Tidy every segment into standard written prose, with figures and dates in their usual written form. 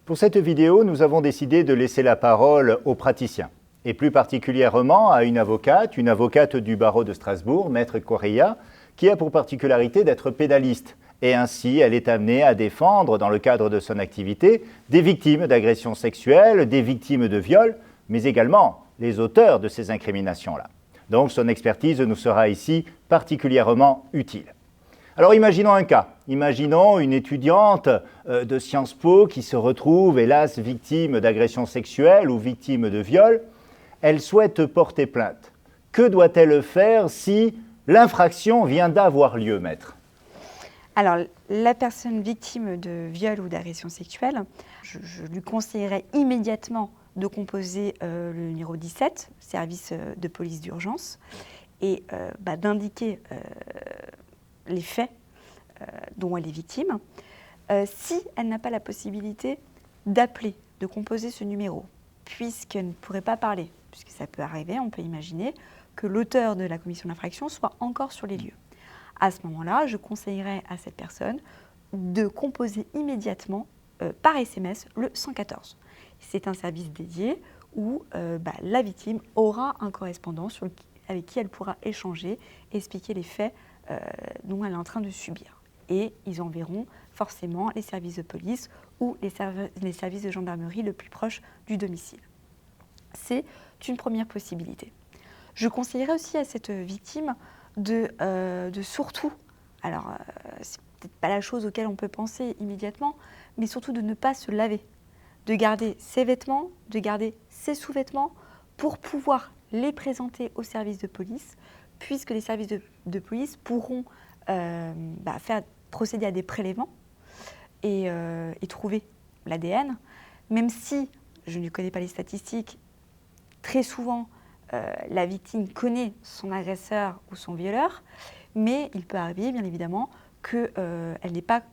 Pour cette vidéo, nous avons décidé de laisser la parole aux praticiens, et plus particulièrement à une avocate du barreau de Strasbourg, Maître Correia, qui a pour particularité d'être pénaliste. Et ainsi, elle est amenée à défendre, dans le cadre de son activité, des victimes d'agressions sexuelles, des victimes de viols, mais également les auteurs de ces incriminations-là. Donc son expertise nous sera ici particulièrement utile. Alors imaginons un cas, imaginons une étudiante de Sciences Po qui se retrouve hélas victime d'agressions sexuelles ou victime de viol. Elle souhaite porter plainte. Que doit-elle faire si l'infraction vient d'avoir lieu, maître ? Alors, la personne victime de viol ou d'agression sexuelle, je lui conseillerais immédiatement de composer le numéro 17, service de police d'urgence, et d'indiquer les faits dont elle est victime. Si elle n'a pas la possibilité d'appeler, de composer ce numéro, puisqu'elle ne pourrait pas parler, puisque ça peut arriver, on peut imaginer que l'auteur de la commission d'infraction soit encore sur les lieux. À ce moment-là, je conseillerais à cette personne de composer immédiatement par SMS le 114. C'est un service dédié où la victime aura un correspondant avec qui elle pourra échanger, expliquer les faits dont elle est en train de subir. Et ils enverront forcément les services de police ou les services de gendarmerie le plus proche du domicile. C'est une première possibilité. Je conseillerais aussi à cette victime de surtout, alors c'est peut-être pas la chose auquel on peut penser immédiatement, mais surtout de ne pas se laver, de garder ses vêtements, de garder ses sous-vêtements pour pouvoir les présenter aux services de police, puisque les services de police pourront procéder à des prélèvements et trouver l'ADN, même si, je ne connais pas les statistiques, très souvent, la victime connaît son agresseur ou son violeur, mais il peut arriver, bien évidemment, qu'elle n'ait pas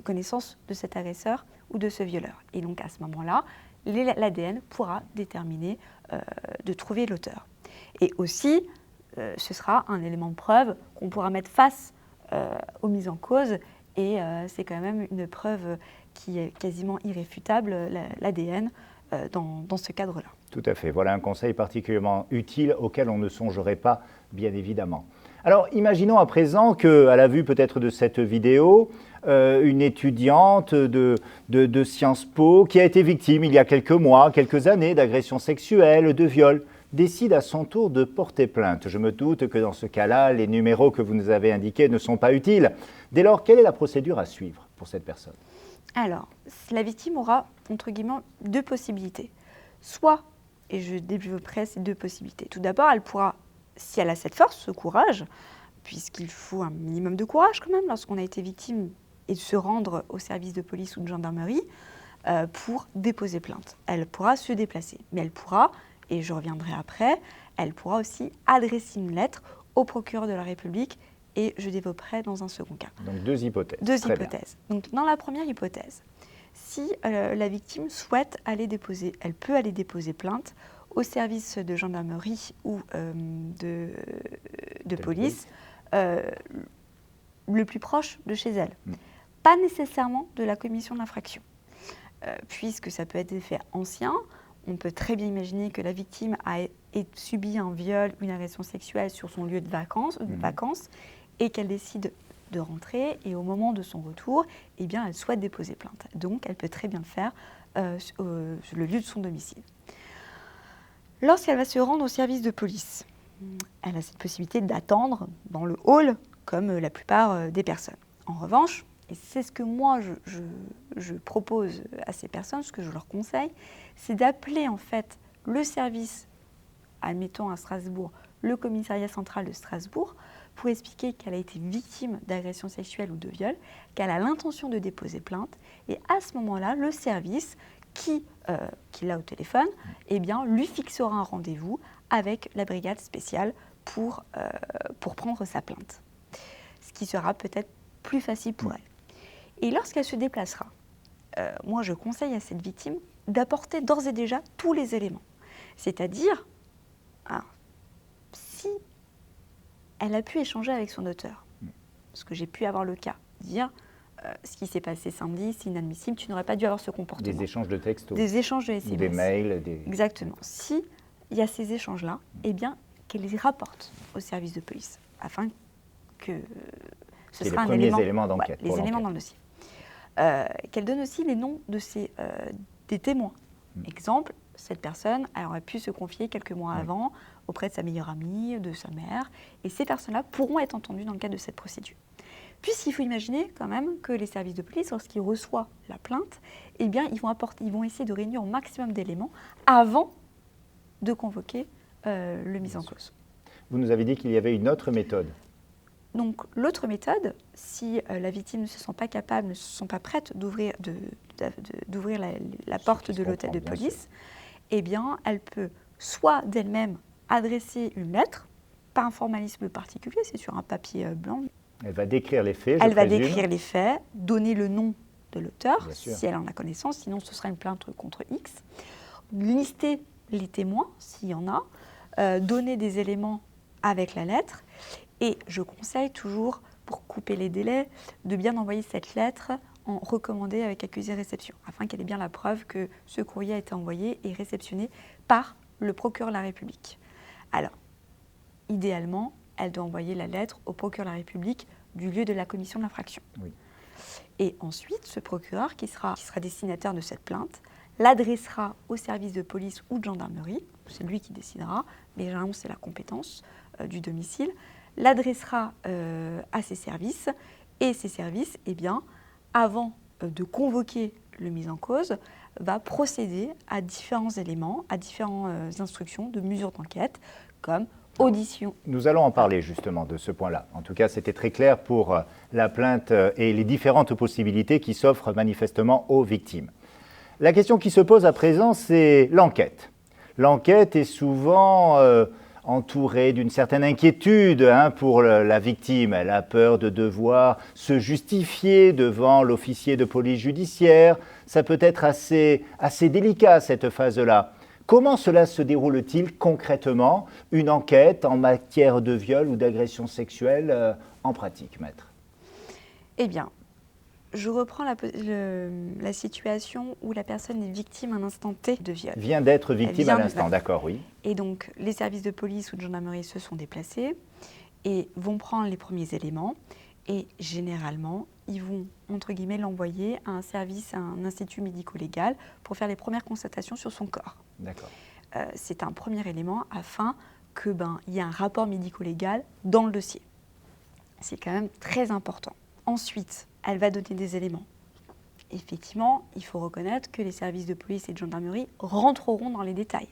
connaissance de cet agresseur ou de ce violeur. Et donc, à ce moment-là, l'ADN pourra déterminer de trouver l'auteur. Et aussi, ce sera un élément de preuve qu'on pourra mettre face aux mises en cause, et c'est quand même une preuve qui est quasiment irréfutable, l'ADN, dans ce cadre-là. Tout à fait. Voilà un conseil particulièrement utile auquel on ne songerait pas, bien évidemment. Alors, imaginons à présent qu'à la vue peut-être de cette vidéo, une étudiante de Sciences Po qui a été victime il y a quelques mois, quelques années d'agressions sexuelles, de viols, décide à son tour de porter plainte. Je me doute que dans ce cas-là, les numéros que vous nous avez indiqués ne sont pas utiles. Dès lors, quelle est la procédure à suivre pour cette personne ? Alors, la victime aura, entre guillemets, deux possibilités. Soit, et je développerai ces deux possibilités. Tout d'abord, elle pourra, si elle a cette force, ce courage, puisqu'il faut un minimum de courage quand même lorsqu'on a été victime, et de se rendre au service de police ou de gendarmerie pour déposer plainte. Elle pourra se déplacer, mais elle pourra, et je reviendrai après, elle pourra aussi adresser une lettre au procureur de la République, et je développerai dans un second cas. Donc deux hypothèses. Deux hypothèses. Donc dans la première hypothèse, si la victime souhaite aller déposer, elle peut aller déposer plainte au service de gendarmerie ou de police le plus proche de chez elle. Pas nécessairement de la commission d'infraction, puisque ça peut être des faits anciens. On peut très bien imaginer que la victime a subi un viol, une agression sexuelle sur son lieu de vacances et qu'elle décide de rentrer, et au moment de son retour, eh bien, elle souhaite déposer plainte. Donc, elle peut très bien le faire sur le lieu de son domicile. Lorsqu'elle va se rendre au service de police, elle a cette possibilité d'attendre dans le hall, comme la plupart des personnes. En revanche, et c'est ce que moi je propose à ces personnes, ce que je leur conseille, c'est d'appeler en fait le service, admettons à Strasbourg, le commissariat central de Strasbourg, pour expliquer qu'elle a été victime d'agression sexuelle ou de viol, qu'elle a l'intention de déposer plainte, et à ce moment-là, le service qui l'a au téléphone, eh bien, lui fixera un rendez-vous avec la brigade spéciale pour prendre sa plainte. Ce qui sera peut-être plus facile pour elle. Et lorsqu'elle se déplacera, moi je conseille à cette victime d'apporter d'ores et déjà tous les éléments. C'est-à-dire, si elle a pu échanger avec son auteur, parce que j'ai pu avoir le cas, dire ce qui s'est passé samedi, c'est inadmissible, tu n'aurais pas dû avoir ce comportement. Des échanges de textos. Des échanges de SMS. Ou des mails. Exactement. Si il y a ces échanges-là, eh bien, qu'elle les rapporte au service de police, afin que ce sera un élément... Les éléments d'enquête. Les éléments dans le dossier. Qu'elle donne aussi les noms de des témoins. Exemple, cette personne, elle aurait pu se confier quelques mois avant auprès de sa meilleure amie, de sa mère, et ces personnes-là pourront être entendues dans le cadre de cette procédure. Puisqu'il faut imaginer quand même que les services de police, lorsqu'ils reçoivent la plainte, eh bien, ils vont essayer de réunir au maximum d'éléments avant de convoquer le mis en cause. Vous nous avez dit qu'il y avait une autre méthode. Donc l'autre méthode, si la victime ne se sent pas capable, ne se sent pas prête d'ouvrir la porte de l'hôtel de police, eh bien, elle peut soit d'elle-même adresser une lettre, pas un formalisme particulier, c'est sur un papier blanc. Elle va décrire les faits, Elle va décrire les faits, donner le nom de l'auteur, si elle en a connaissance, sinon ce sera une plainte contre X. Lister les témoins, s'il y en a, donner des éléments avec la lettre. Et je conseille toujours, pour couper les délais, de bien envoyer cette lettre en recommandé avec accusé-réception, afin qu'elle ait bien la preuve que ce courrier a été envoyé et réceptionné par le procureur de la République. Alors, idéalement, elle doit envoyer la lettre au procureur de la République du lieu de la commission de l'infraction. Oui. Et ensuite, ce procureur, qui sera destinataire de cette plainte, l'adressera au service de police ou de gendarmerie, c'est lui qui décidera, mais généralement c'est la compétence du domicile, l'adressera à ses services, et ces services, eh bien, avant de convoquer le mis en cause, va procéder à différents éléments, à différentes instructions de mesures d'enquête, comme audition. Nous allons en parler justement de ce point-là. En tout cas, c'était très clair pour la plainte et les différentes possibilités qui s'offrent manifestement aux victimes. La question qui se pose à présent, c'est l'enquête. L'enquête est souvent entourée d'une certaine inquiétude pour la victime. Elle a peur de devoir se justifier devant l'officier de police judiciaire. Ça peut être assez délicat, cette phase-là. Comment cela se déroule-t-il concrètement, une enquête en matière de viol ou d'agression sexuelle en pratique, maître? Eh bien, je reprends la situation où la personne est victime à un instant T de viol. Vient d'être victime à l'instant, d'accord, oui. Et donc, les services de police ou de gendarmerie se sont déplacés et vont prendre les premiers éléments. Et généralement, ils vont, entre guillemets, l'envoyer à un service, à un institut médico-légal pour faire les premières constatations sur son corps. D'accord. C'est un premier élément afin qu'il y ait un rapport médico-légal dans le dossier. C'est quand même très important. Ensuite, elle va donner des éléments. Effectivement, il faut reconnaître que les services de police et de gendarmerie rentreront dans les détails.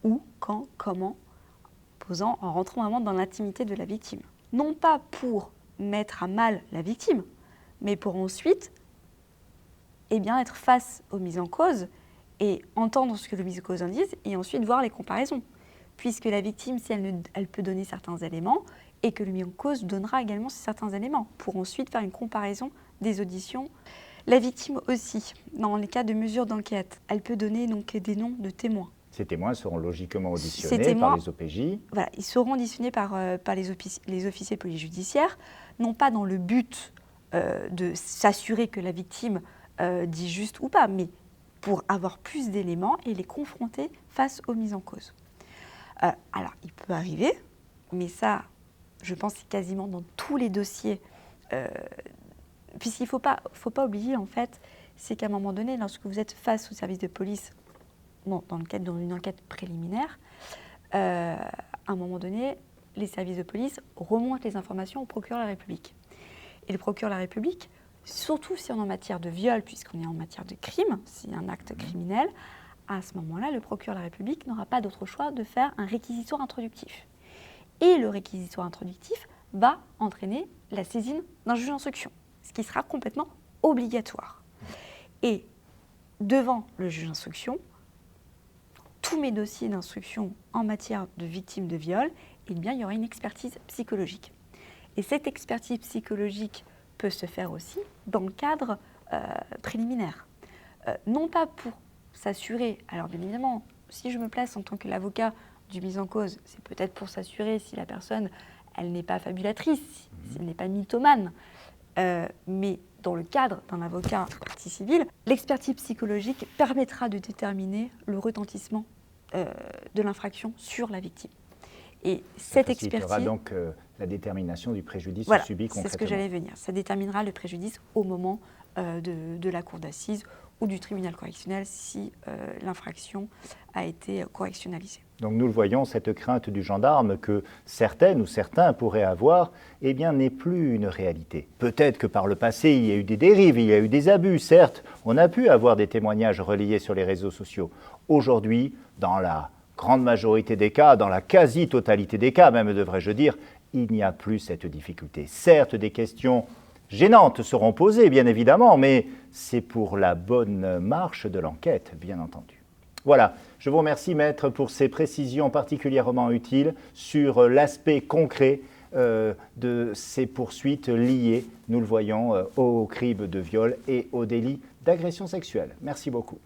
Où, quand, comment, en rentrant vraiment dans l'intimité de la victime. Non pas pour mettre à mal la victime, mais pour ensuite être face aux mises en cause et entendre ce que le mis en cause en dise et ensuite voir les comparaisons. Puisque la victime, si elle peut donner certains éléments et que le mis en cause donnera également certains éléments pour ensuite faire une comparaison des auditions. La victime aussi, dans les cas de mesures d'enquête, elle peut donner donc des noms de témoins. Ces témoins seront logiquement auditionnés par les OPJ. Voilà, ils seront auditionnés par les officiers de police judiciaire, non pas dans le but de s'assurer que la victime dit juste ou pas, mais pour avoir plus d'éléments et les confronter face aux mises en cause. Alors, il peut arriver, mais ça, je pense que c'est quasiment dans tous les dossiers, puisqu'il ne faut pas oublier, en fait, c'est qu'à un moment donné, lorsque vous êtes face au service de police, dans le cadre d'une enquête préliminaire, à un moment donné, les services de police remontent les informations au procureur de la République. Et le procureur de la République, surtout si on est en matière de viol, puisqu'on est en matière de crime, c'est un acte criminel, à ce moment-là, le procureur de la République n'aura pas d'autre choix de faire un réquisitoire introductif. Et le réquisitoire introductif va entraîner la saisine d'un juge d'instruction, ce qui sera complètement obligatoire. Et devant le juge d'instruction, tous mes dossiers d'instruction en matière de victimes de viol, il y aura une expertise psychologique. Et cette expertise psychologique peut se faire aussi dans le cadre préliminaire. Non pas pour s'assurer, alors bien évidemment, si je me place en tant que l'avocat du mis en cause, c'est peut-être pour s'assurer si la personne, elle n'est pas fabulatrice, si elle n'est pas mythomane. mais dans le cadre d'un avocat partie civile, l'expertise psychologique permettra de déterminer le retentissement de l'infraction sur la victime. Et cette expertise facilitera donc la détermination du préjudice subi concrètement. C'est ce que j'allais venir. Ça déterminera le préjudice au moment de la cour d'assises ou du tribunal correctionnel si l'infraction a été correctionnalisée. Donc nous le voyons, cette crainte du gendarme que certaines ou certains pourraient avoir, eh bien, n'est plus une réalité. Peut-être que par le passé, il y a eu des dérives, il y a eu des abus, certes, on a pu avoir des témoignages relayés sur les réseaux sociaux. Aujourd'hui, dans la grande majorité des cas, dans la quasi-totalité des cas, même devrais-je dire, il n'y a plus cette difficulté. Certes, des questions gênantes seront posées, bien évidemment, mais c'est pour la bonne marche de l'enquête, bien entendu. Voilà, je vous remercie, Maître, pour ces précisions particulièrement utiles sur l'aspect concret de ces poursuites liées, nous le voyons, au crime de viol et au délit d'agression sexuelle. Merci beaucoup.